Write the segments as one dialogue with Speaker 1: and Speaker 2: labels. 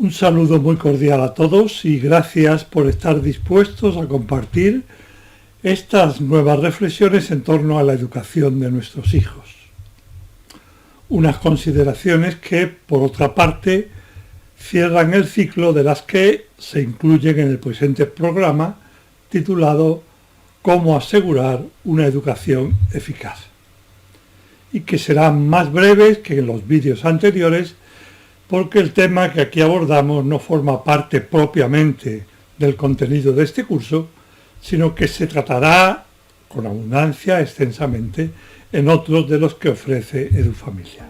Speaker 1: Un saludo muy cordial a todos y gracias por estar dispuestos a compartir estas nuevas reflexiones en torno a la educación de nuestros hijos. Unas consideraciones que, por otra parte, cierran el ciclo de las que se incluyen en el presente programa titulado «Cómo asegurar una educación eficaz», y que serán más breves que en los vídeos anteriores porque el tema que aquí abordamos no forma parte propiamente del contenido de este curso, sino que se tratará con abundancia extensamente en otros de los que ofrece EduFamilia.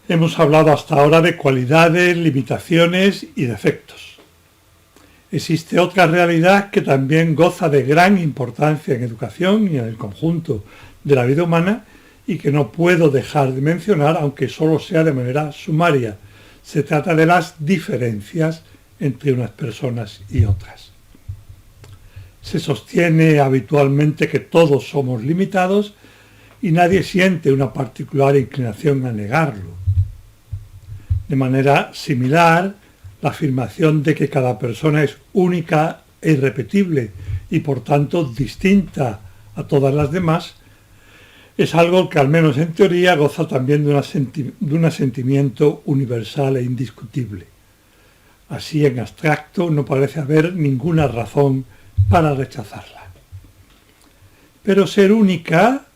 Speaker 1: Hemos hablado hasta ahora de cualidades, limitaciones y defectos. Existe otra realidad que también goza de gran importancia en educación y en el conjunto de la vida humana y que no puedo dejar de mencionar, aunque solo sea de manera sumaria. Se trata de las diferencias entre unas personas y otras. Se sostiene habitualmente que todos somos limitados y nadie siente una particular inclinación a negarlo. De manera similar, la afirmación de que cada persona es única e irrepetible y por tanto distinta a todas las demás es algo que al menos en teoría goza también de un asentimiento universal e indiscutible. Así en abstracto no parece haber ninguna razón para rechazarla. Pero ser única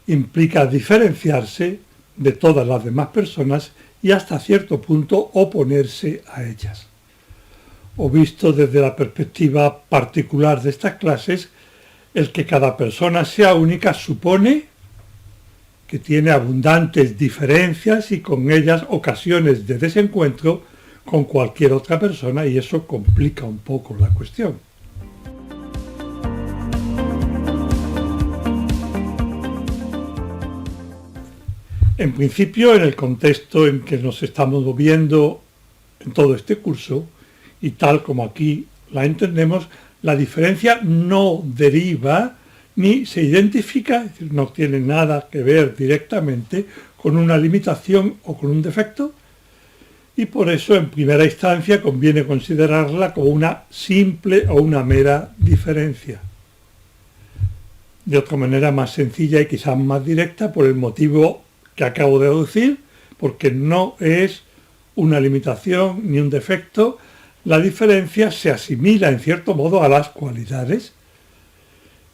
Speaker 1: implica diferenciarse de todas las demás personas y hasta cierto punto oponerse a ellas. O visto desde la perspectiva particular de estas clases, el que cada persona sea única supone que tiene abundantes diferencias y con ellas ocasiones de desencuentro con cualquier otra persona, y eso complica un poco la cuestión. En principio, en el contexto en que nos estamos moviendo en todo este curso, y tal como aquí la entendemos, la diferencia no deriva ni se identifica, es decir, no tiene nada que ver directamente con una limitación o con un defecto, y por eso en primera instancia conviene considerarla como una simple o una mera diferencia. De otra manera más sencilla y quizás más directa, por el motivo que acabo de deducir, porque no es una limitación ni un defecto, la diferencia se asimila en cierto modo a las cualidades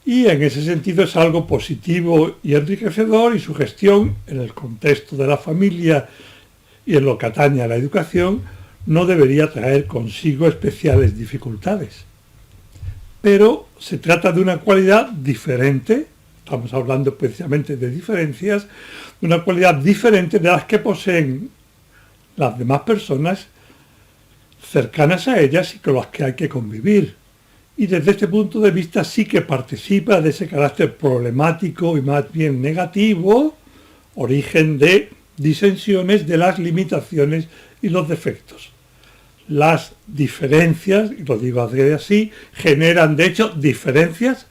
Speaker 1: y en ese sentido es algo positivo y enriquecedor, y su gestión en el contexto de la familia y en lo que atañe a la educación no debería traer consigo especiales dificultades. Pero se trata de una cualidad diferente. Estamos hablando precisamente de diferencias, de una cualidad diferente de las que poseen las demás personas cercanas a ellas y con las que hay que convivir. Y desde este punto de vista sí que participa de ese carácter problemático y más bien negativo, origen de disensiones, de las limitaciones y los defectos. Las diferencias, y lo digo así, generan de hecho diferencias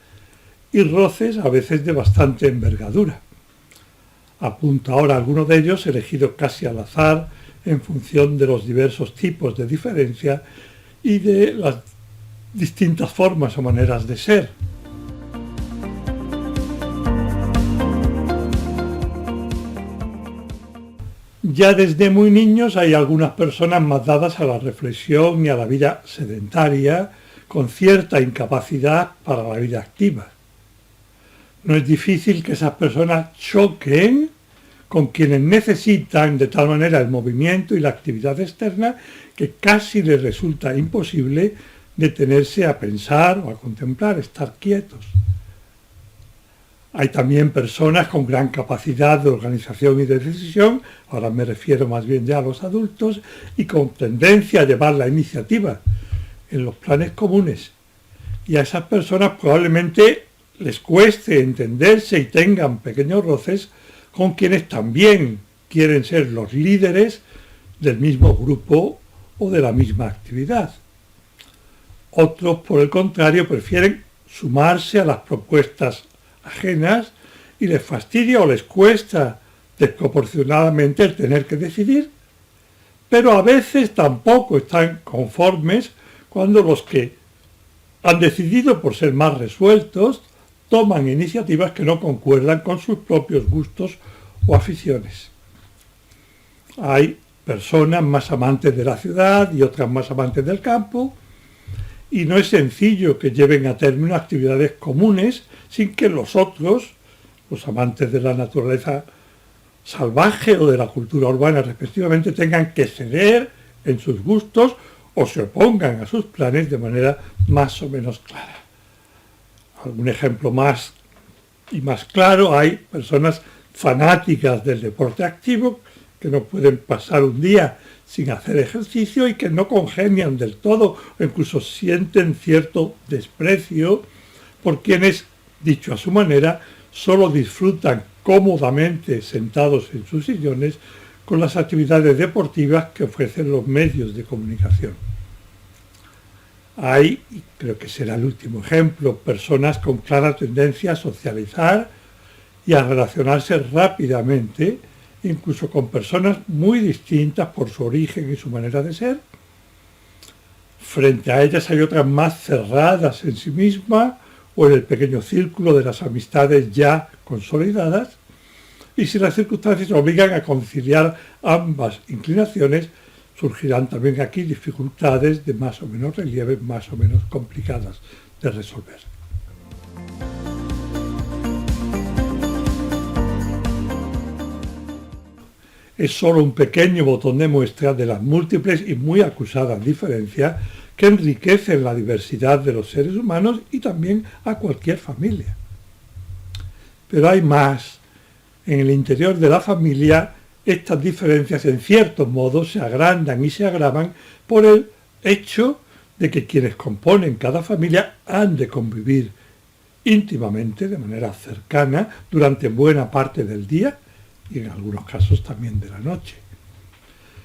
Speaker 1: y roces a veces de bastante envergadura. Apunto ahora algunos de ellos, elegidos casi al azar en función de los diversos tipos de diferencia y de las distintas formas o maneras de ser. Ya desde muy niños hay algunas personas más dadas a la reflexión y a la vida sedentaria, con cierta incapacidad para la vida activa. No es difícil que esas personas choquen con quienes necesitan de tal manera el movimiento y la actividad externa que casi les resulta imposible detenerse a pensar o a contemplar, estar quietos. Hay también personas con gran capacidad de organización y de decisión, ahora me refiero más bien ya a los adultos, y con tendencia a llevar la iniciativa en los planes comunes. Y a esas personas probablemente les cueste entenderse y tengan pequeños roces con quienes también quieren ser los líderes del mismo grupo o de la misma actividad. Otros, por el contrario, prefieren sumarse a las propuestas ajenas y les fastidia o les cuesta desproporcionadamente el tener que decidir, pero a veces tampoco están conformes cuando los que han decidido por ser más resueltos toman iniciativas que no concuerdan con sus propios gustos o aficiones. Hay personas más amantes de la ciudad y otras más amantes del campo, y no es sencillo que lleven a término actividades comunes sin que los otros, los amantes de la naturaleza salvaje o de la cultura urbana respectivamente, tengan que ceder en sus gustos o se opongan a sus planes de manera más o menos clara. Algún ejemplo más y más claro: hay personas fanáticas del deporte activo que no pueden pasar un día sin hacer ejercicio y que no congenian del todo o incluso sienten cierto desprecio por quienes, dicho a su manera, solo disfrutan cómodamente sentados en sus sillones con las actividades deportivas que ofrecen los medios de comunicación. Hay, y creo que será el último ejemplo, personas con clara tendencia a socializar y a relacionarse rápidamente, incluso con personas muy distintas por su origen y su manera de ser. Frente a ellas hay otras más cerradas en sí mismas o en el pequeño círculo de las amistades ya consolidadas, y si las circunstancias obligan a conciliar ambas inclinaciones, surgirán también aquí dificultades de más o menos relieve, más o menos complicadas de resolver. Es solo un pequeño botón de muestra de las múltiples y muy acusadas diferencias que enriquecen la diversidad de los seres humanos y también a cualquier familia. Pero hay más. En el interior de la familia, estas diferencias en cierto modo se agrandan y se agravan por el hecho de que quienes componen cada familia han de convivir íntimamente, de manera cercana, durante buena parte del día y en algunos casos también de la noche.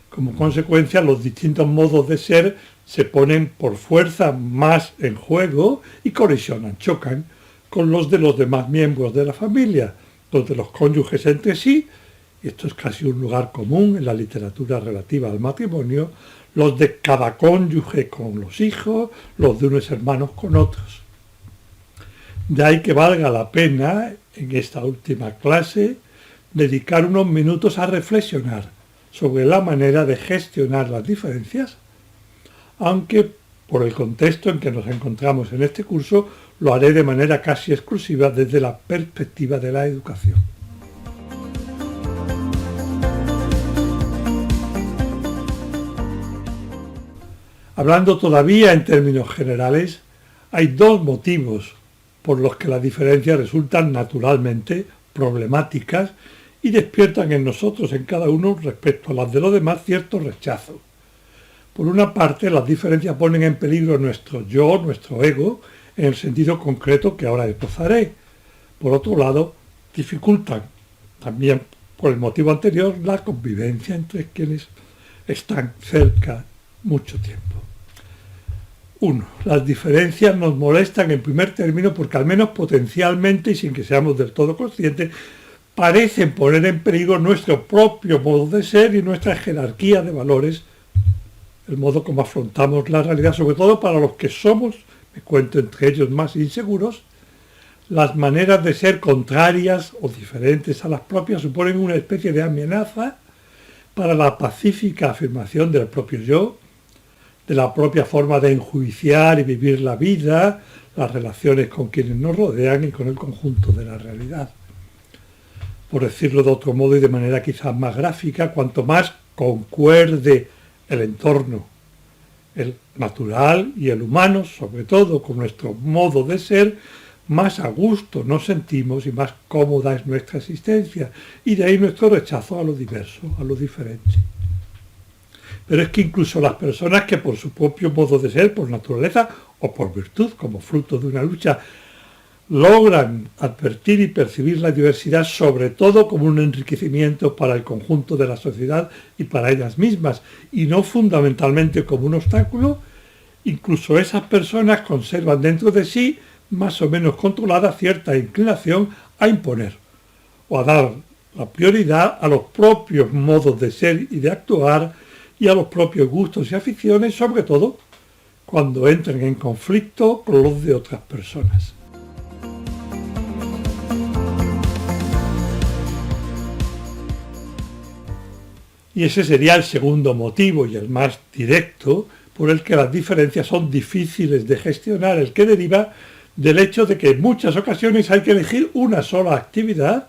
Speaker 1: Como consecuencia, los distintos modos de ser se ponen por fuerza más en juego y colisionan, chocan con los de los demás miembros de la familia, los de los cónyuges entre sí, y esto es casi un lugar común en la literatura relativa al matrimonio, los de cada cónyuge con los hijos, los de unos hermanos con otros. De ahí que valga la pena, en esta última clase, dedicar unos minutos a reflexionar sobre la manera de gestionar las diferencias, aunque por el contexto en que nos encontramos en este curso, lo haré de manera casi exclusiva desde la perspectiva de la educación. Hablando todavía en términos generales, hay dos motivos por los que las diferencias resultan naturalmente problemáticas y despiertan en nosotros, en cada uno, respecto a las de los demás, cierto rechazo. Por una parte, las diferencias ponen en peligro nuestro yo, nuestro ego, en el sentido concreto que ahora esbozaré. Por otro lado, dificultan, también por el motivo anterior, la convivencia entre quienes están cerca mucho tiempo. 1. Las diferencias nos molestan en primer término porque, al menos potencialmente y sin que seamos del todo conscientes, parecen poner en peligro nuestro propio modo de ser y nuestra jerarquía de valores, el modo como afrontamos la realidad, sobre todo para los que somos, me cuento entre ellos, más inseguros. Las maneras de ser contrarias o diferentes a las propias suponen una especie de amenaza para la pacífica afirmación del propio yo, de la propia forma de enjuiciar y vivir la vida, las relaciones con quienes nos rodean y con el conjunto de la realidad. Por decirlo de otro modo y de manera quizás más gráfica, cuanto más concuerde el entorno, el natural y el humano, sobre todo con nuestro modo de ser, más a gusto nos sentimos y más cómoda es nuestra existencia, y de ahí nuestro rechazo a lo diverso, a lo diferente. Pero es que incluso las personas que por su propio modo de ser, por naturaleza o por virtud, como fruto de una lucha, logran advertir y percibir la diversidad sobre todo como un enriquecimiento para el conjunto de la sociedad y para ellas mismas, y no fundamentalmente como un obstáculo, incluso esas personas conservan dentro de sí, más o menos controlada, cierta inclinación a imponer o a dar la prioridad a los propios modos de ser y de actuar y a los propios gustos y aficiones, sobre todo cuando entren en conflicto con los de otras personas. Y ese sería el segundo motivo y el más directo por el que las diferencias son difíciles de gestionar, el que deriva del hecho de que en muchas ocasiones hay que elegir una sola actividad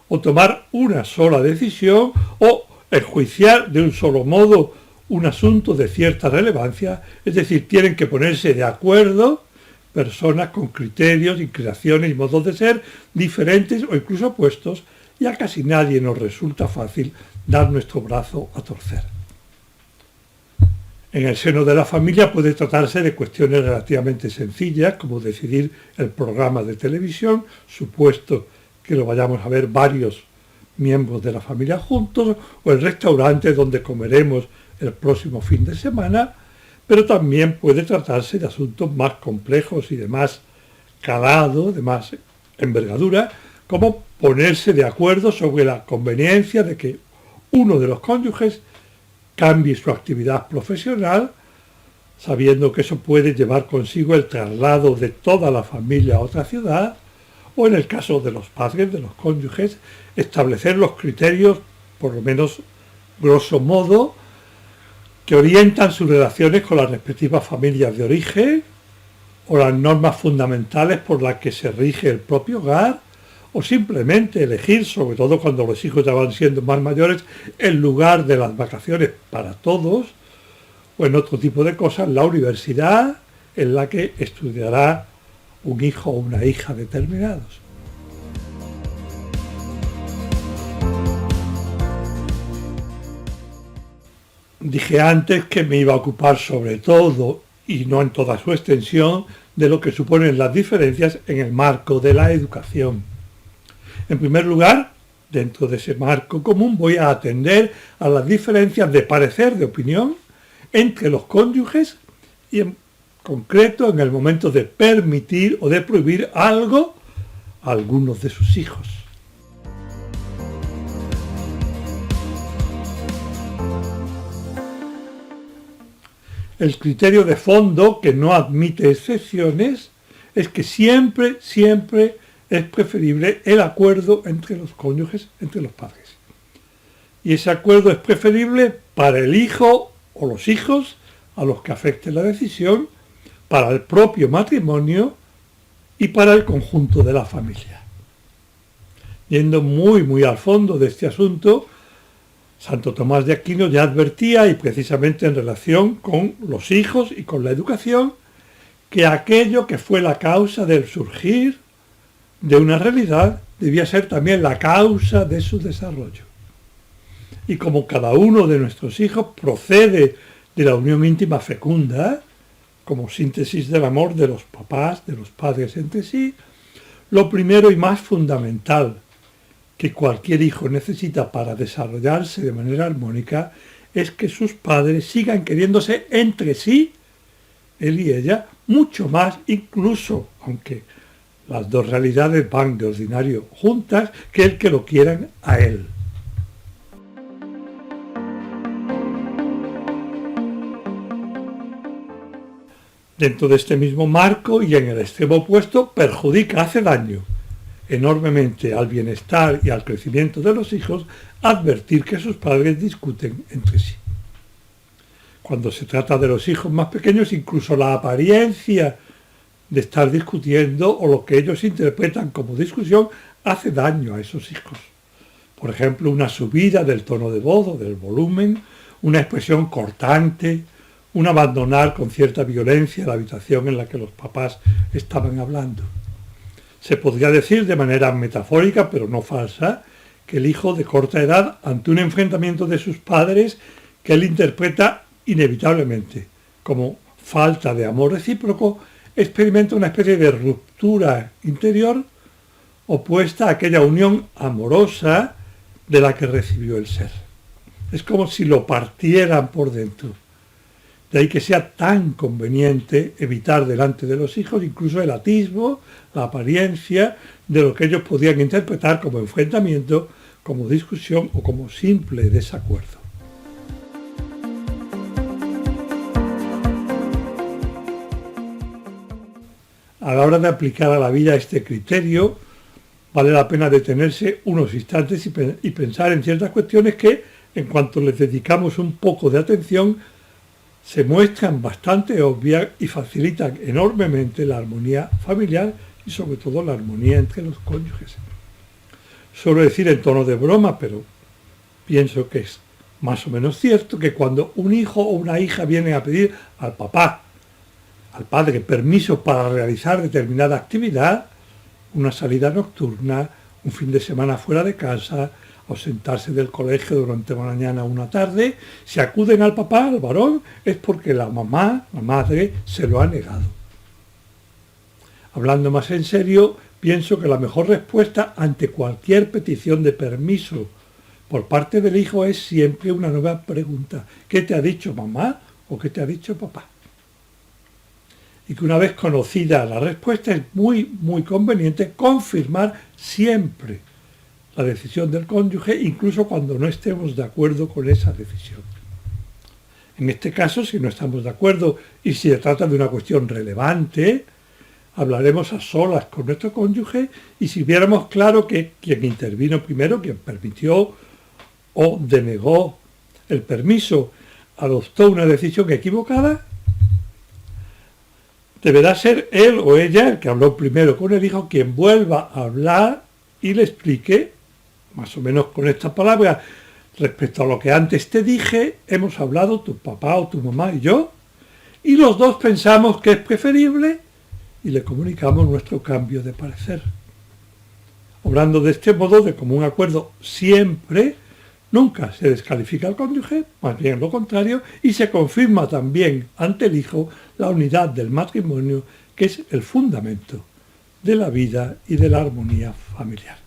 Speaker 1: o tomar una sola decisión o enjuiciar de un solo modo un asunto de cierta relevancia, es decir, tienen que ponerse de acuerdo personas con criterios, inclinaciones y modos de ser diferentes o incluso opuestos, y a casi nadie nos resulta fácil dar nuestro brazo a torcer. En el seno de la familia puede tratarse de cuestiones relativamente sencillas, como decidir el programa de televisión, supuesto que lo vayamos a ver varios miembros de la familia juntos, o el restaurante donde comeremos el próximo fin de semana, pero también puede tratarse de asuntos más complejos y de más calado, de más envergadura, como ponerse de acuerdo sobre la conveniencia de que uno de los cónyuges cambie su actividad profesional, sabiendo que eso puede llevar consigo el traslado de toda la familia a otra ciudad, o en el caso de los padres, de los cónyuges, establecer los criterios, por lo menos grosso modo, que orientan sus relaciones con las respectivas familias de origen, o las normas fundamentales por las que se rige el propio hogar, o simplemente elegir, sobre todo cuando los hijos ya van siendo más mayores, el lugar de las vacaciones para todos, o en otro tipo de cosas, la universidad en la que estudiará un hijo o una hija determinados. Dije antes que me iba a ocupar sobre todo, y no en toda su extensión, de lo que suponen las diferencias en el marco de la educación. En primer lugar, dentro de ese marco común voy a atender a las diferencias de parecer, de opinión, entre los cónyuges y en concreto en el momento de permitir o de prohibir algo a algunos de sus hijos. El criterio de fondo, que no admite excepciones, es que siempre es preferible el acuerdo entre los cónyuges, entre los padres. Y ese acuerdo es preferible para el hijo o los hijos a los que afecte la decisión, para el propio matrimonio y para el conjunto de la familia. Yendo muy al fondo de este asunto, Santo Tomás de Aquino ya advertía, y precisamente en relación con los hijos y con la educación, que aquello que fue la causa del surgir de una realidad debía ser también la causa de su desarrollo. Y como cada uno de nuestros hijos procede de la unión íntima fecunda, como síntesis del amor de los papás, de los padres entre sí, lo primero y más fundamental que cualquier hijo necesita para desarrollarse de manera armónica es que sus padres sigan queriéndose entre sí, él y ella, mucho más, incluso, aunque las dos realidades van de ordinario juntas, que el que lo quieran a él. Dentro de este mismo marco y en el extremo opuesto, perjudica, hace daño enormemente al bienestar y al crecimiento de los hijos advertir que sus padres discuten entre sí. Cuando se trata de los hijos más pequeños, incluso la apariencia de estar discutiendo o lo que ellos interpretan como discusión hace daño a esos hijos. Por ejemplo, una subida del tono de voz o del volumen, una expresión cortante, un abandonar con cierta violencia la habitación en la que los papás estaban hablando. Se podría decir de manera metafórica, pero no falsa, que el hijo de corta edad, ante un enfrentamiento de sus padres que él interpreta inevitablemente como falta de amor recíproco, experimenta una especie de ruptura interior opuesta a aquella unión amorosa de la que recibió el ser. Es como si lo partieran por dentro. De ahí que sea tan conveniente evitar delante de los hijos incluso el atisbo, la apariencia de lo que ellos podían interpretar como enfrentamiento, como discusión o como simple desacuerdo. A la hora de aplicar a la vida este criterio, vale la pena detenerse unos instantes y pensar en ciertas cuestiones que, en cuanto les dedicamos un poco de atención, se muestran bastante obvias y facilitan enormemente la armonía familiar y sobre todo la armonía entre los cónyuges. Suelo decir en tono de broma, pero pienso que es más o menos cierto que cuando un hijo o una hija viene a pedir al papá, al padre, permiso para realizar determinada actividad, una salida nocturna, un fin de semana fuera de casa, ausentarse del colegio durante una mañana o una tarde, si acuden al papá, al varón, es porque la mamá, la madre, se lo ha negado. Hablando más en serio, pienso que la mejor respuesta ante cualquier petición de permiso por parte del hijo es siempre una nueva pregunta. ¿Qué te ha dicho mamá o qué te ha dicho papá? Y que una vez conocida la respuesta es muy conveniente confirmar siempre la decisión del cónyuge, incluso cuando no estemos de acuerdo con esa decisión. En este caso, si no estamos de acuerdo y si se trata de una cuestión relevante, hablaremos a solas con nuestro cónyuge y si viéramos claro que quien intervino primero, quien permitió o denegó el permiso, adoptó una decisión equivocada, deberá ser él o ella, el que habló primero con el hijo, quien vuelva a hablar y le explique, más o menos con estas palabras: respecto a lo que antes te dije, hemos hablado tu papá o tu mamá y yo, y los dos pensamos que es preferible y le comunicamos nuestro cambio de parecer. Obrando de este modo, de común acuerdo siempre, nunca se descalifica al cónyuge, más bien lo contrario, y se confirma también ante el hijo la unidad del matrimonio, que es el fundamento de la vida y de la armonía familiar.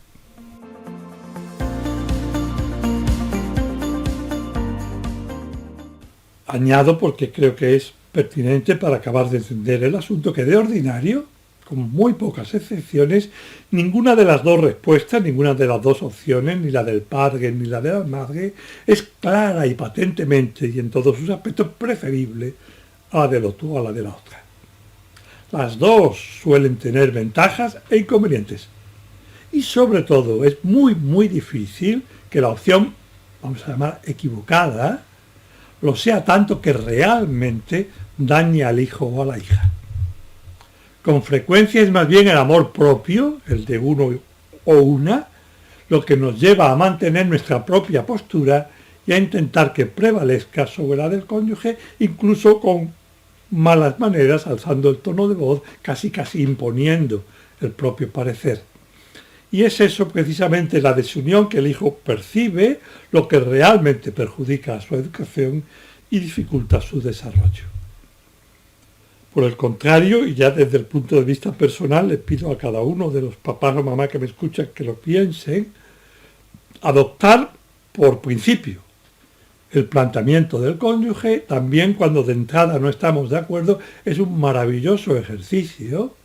Speaker 1: Añado, porque creo que es pertinente para acabar de entender el asunto, que de ordinario, con muy pocas excepciones, ninguna de las dos respuestas, ninguna de las dos opciones, ni la del padre ni la de la madre, es clara y patentemente y en todos sus aspectos preferible a la del otro o a la de la otra. Las dos suelen tener ventajas e inconvenientes. Y sobre todo es muy difícil que la opción, vamos a llamar equivocada, lo sea tanto que realmente dañe al hijo o a la hija. Con frecuencia es más bien el amor propio, el de uno o una, lo que nos lleva a mantener nuestra propia postura y a intentar que prevalezca sobre la del cónyuge, incluso con malas maneras, alzando el tono de voz, casi imponiendo el propio parecer. Y es eso precisamente, la desunión que el hijo percibe, lo que realmente perjudica a su educación y dificulta su desarrollo. Por el contrario, y ya desde el punto de vista personal, les pido a cada uno de los papás o mamás que me escuchan que lo piensen, adoptar por principio el planteamiento del cónyuge, también cuando de entrada no estamos de acuerdo, es un maravilloso ejercicio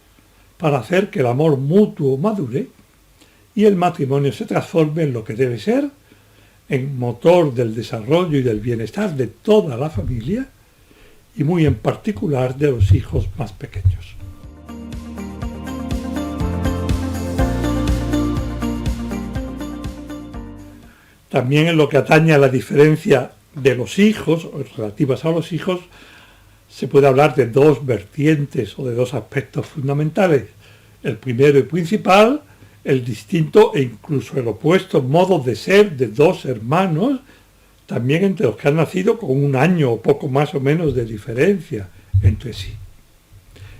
Speaker 1: para hacer que el amor mutuo madure y el matrimonio se transforme en lo que debe ser, en motor del desarrollo y del bienestar de toda la familia, y muy en particular de los hijos más pequeños. También en lo que atañe a la diferencia de los hijos, o relativas a los hijos, se puede hablar de dos vertientes o de dos aspectos fundamentales. El primero y principal, el distinto e incluso el opuesto modo de ser de dos hermanos, también entre los que han nacido con un año o poco más o menos de diferencia entre sí.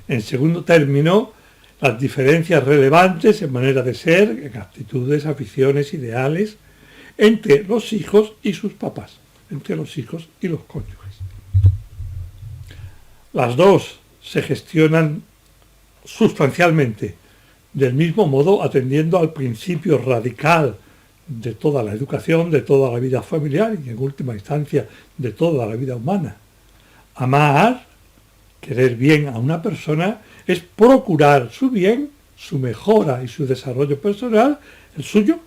Speaker 1: En segundo término, las diferencias relevantes en manera de ser, en actitudes, aficiones, ideales, entre los hijos y sus papás, entre los hijos y los cónyuges. Las dos se gestionan sustancialmente del mismo modo, atendiendo al principio radical de toda la educación, de toda la vida familiar y en última instancia de toda la vida humana, Amar, querer bien a una persona, es procurar su bien, su mejora y su desarrollo personal, el suyo,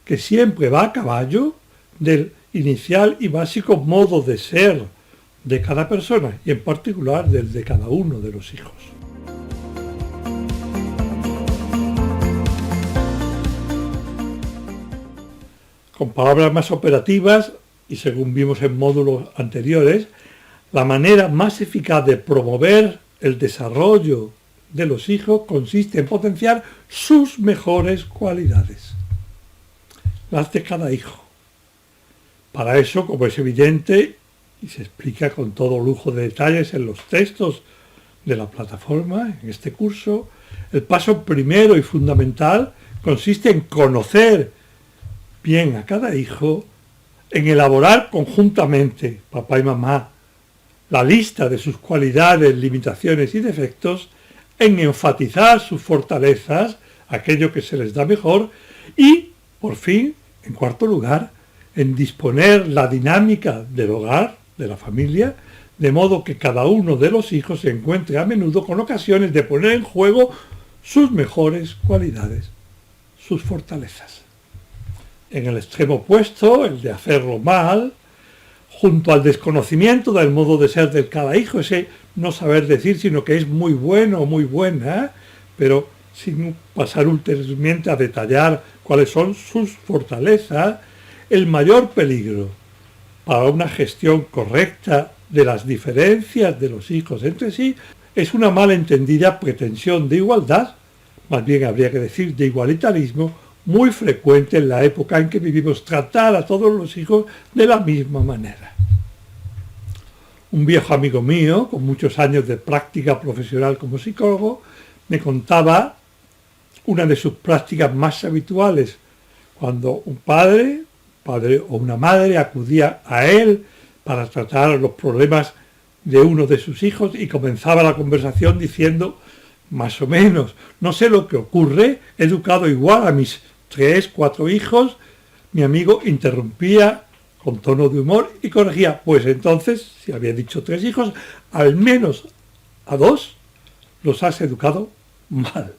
Speaker 1: que siempre va a caballo del inicial y básico modo de ser de cada persona y en particular del de cada uno de los hijos. Con palabras más operativas, y según vimos en módulos anteriores, la manera más eficaz de promover el desarrollo de los hijos consiste en potenciar sus mejores cualidades, las de cada hijo. Para eso, como es evidente, y se explica con todo lujo de detalles en los textos de la plataforma, en este curso, el paso primero y fundamental consiste en conocer bien a cada hijo, en elaborar conjuntamente, papá y mamá, la lista de sus cualidades, limitaciones y defectos, en enfatizar sus fortalezas, aquello que se les da mejor, y, por fin, en cuarto lugar, en disponer la dinámica del hogar, de la familia, de modo que cada uno de los hijos se encuentre a menudo con ocasiones de poner en juego sus mejores cualidades, sus fortalezas. En el extremo opuesto, el de hacerlo mal, junto al desconocimiento del modo de ser de cada hijo, ese no saber decir, sino que es muy bueno o muy buena, pero sin pasar ulteriormente a detallar cuáles son sus fortalezas, el mayor peligro para una gestión correcta de las diferencias de los hijos entre sí es una malentendida pretensión de igualdad, más bien habría que decir de igualitarismo, muy frecuente en la época en que vivimos, tratar a todos los hijos de la misma manera. Un viejo amigo mío, con muchos años de práctica profesional como psicólogo, me contaba una de sus prácticas más habituales, cuando un padre o una madre acudía a él para tratar los problemas de uno de sus hijos y comenzaba la conversación diciendo, más o menos, no sé lo que ocurre, he educado igual a mis 3, 4 hijos, mi amigo interrumpía con tono de humor y corregía, pues entonces, si había dicho 3 hijos, al menos a 2 los has educado mal,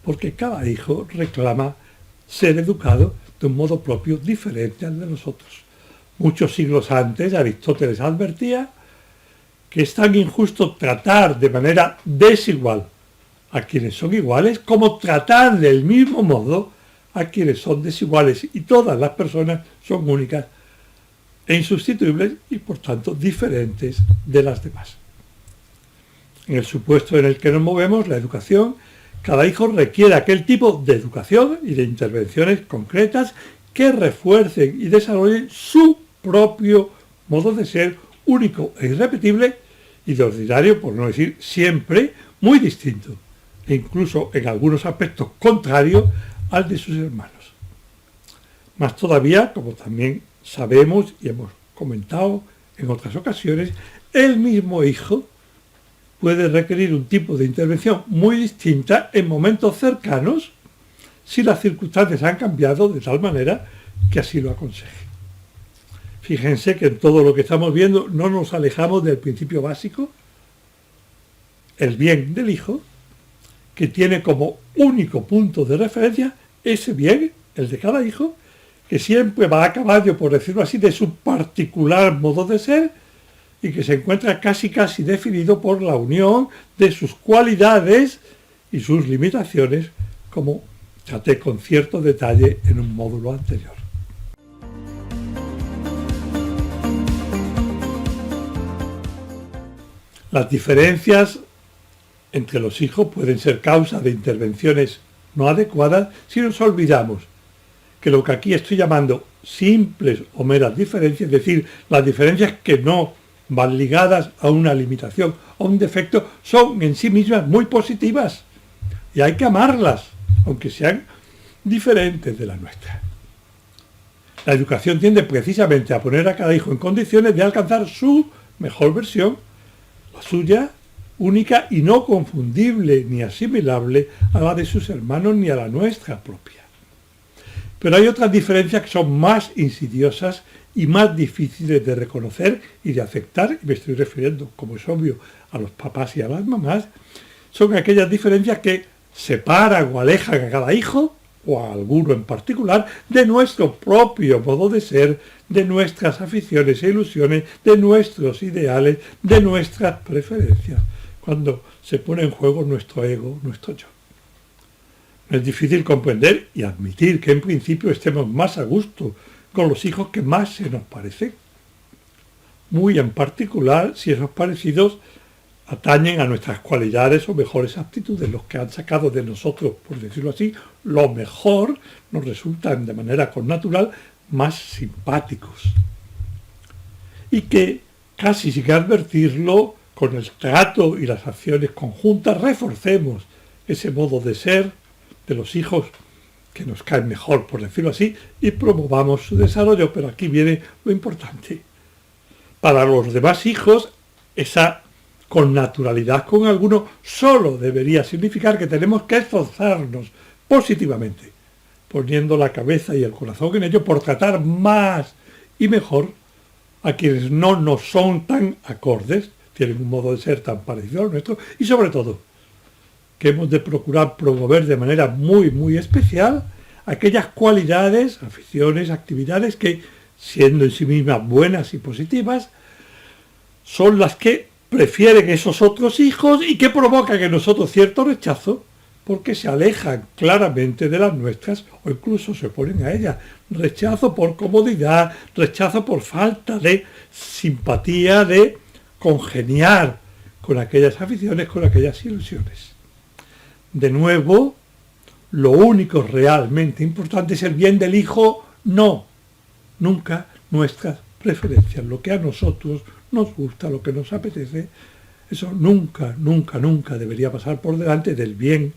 Speaker 1: porque cada hijo reclama ser educado de un modo propio diferente al de los otros. Muchos siglos antes, Aristóteles advertía que es tan injusto tratar de manera desigual a quienes son iguales como tratar del mismo modo a quienes son desiguales, y todas las personas son únicas e insustituibles y por tanto diferentes de las demás. En el supuesto en el que nos movemos, la educación, cada hijo requiere aquel tipo de educación y de intervenciones concretas que refuercen y desarrollen su propio modo de ser único e irrepetible y de ordinario, por no decir siempre, muy distinto e incluso en algunos aspectos contrario al de sus hermanos. Más todavía, como también sabemos y hemos comentado en otras ocasiones, el mismo hijo puede requerir un tipo de intervención muy distinta en momentos cercanos si las circunstancias han cambiado de tal manera que así lo aconseje. Fíjense que en todo lo que estamos viendo no nos alejamos del principio básico, el bien del hijo, que tiene como único punto de referencia ese bien, el de cada hijo, que siempre va a caballo, por decirlo así, de su particular modo de ser y que se encuentra casi definido por la unión de sus cualidades y sus limitaciones, como traté con cierto detalle en un módulo anterior. Las diferencias entre los hijos pueden ser causa de intervenciones no adecuadas si nos olvidamos que lo que aquí estoy llamando simples o meras diferencias, es decir, las diferencias que no van ligadas a una limitación o un defecto, son en sí mismas muy positivas y hay que amarlas, aunque sean diferentes de la nuestra. La educación tiende precisamente a poner a cada hijo en condiciones de alcanzar su mejor versión, la suya, única y no confundible ni asimilable a la de sus hermanos ni a la nuestra propia. Pero hay otras diferencias que son más insidiosas y más difíciles de reconocer y de aceptar, y me estoy refiriendo, como es obvio, a los papás y a las mamás. Son aquellas diferencias que separan o alejan a cada hijo, o a alguno en particular, de nuestro propio modo de ser, de nuestras aficiones e ilusiones, de nuestros ideales, de nuestras preferencias, cuando se pone en juego nuestro ego, nuestro yo. No es difícil comprender y admitir que en principio estemos más a gusto con los hijos que más se nos parecen. Muy en particular si esos parecidos atañen a nuestras cualidades o mejores aptitudes, los que han sacado de nosotros, por decirlo así, lo mejor, nos resultan de manera connatural más simpáticos. Y que, casi sin advertirlo, con el trato y las acciones conjuntas, reforcemos ese modo de ser de los hijos que nos caen mejor, por decirlo así, y promovamos su desarrollo. Pero aquí viene lo importante. Para los demás hijos, esa connaturalidad con alguno solo debería significar que tenemos que esforzarnos positivamente, poniendo la cabeza y el corazón en ello por tratar más y mejor a quienes no nos son tan acordes, tienen un modo de ser tan parecido al nuestro, y sobre todo, que hemos de procurar promover de manera muy, muy especial aquellas cualidades, aficiones, actividades que, siendo en sí mismas buenas y positivas, son las que prefieren esos otros hijos y que provocan en nosotros cierto rechazo porque se alejan claramente de las nuestras o incluso se oponen a ellas. Rechazo por comodidad, rechazo por falta de simpatía, de congeniar con aquellas aficiones, con aquellas ilusiones. De nuevo, lo único realmente importante es el bien del hijo, no, nunca nuestras preferencias, lo que a nosotros nos gusta, lo que nos apetece. Eso nunca, nunca, nunca debería pasar por delante del bien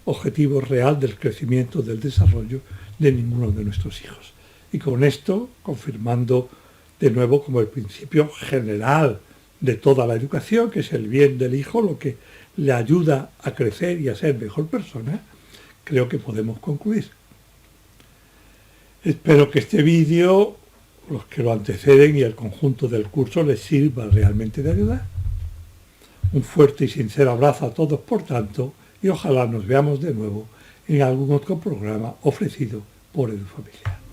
Speaker 1: objetivo real del crecimiento, del desarrollo de ninguno de nuestros hijos. Y con esto, confirmando de nuevo como el principio general de toda la educación, que es el bien del hijo, lo que le ayuda a crecer y a ser mejor persona, creo que podemos concluir. Espero que este vídeo, los que lo anteceden y el conjunto del curso les sirva realmente de ayuda. Un fuerte y sincero abrazo a todos, por tanto, y ojalá nos veamos de nuevo en algún otro programa ofrecido por EduFamilia.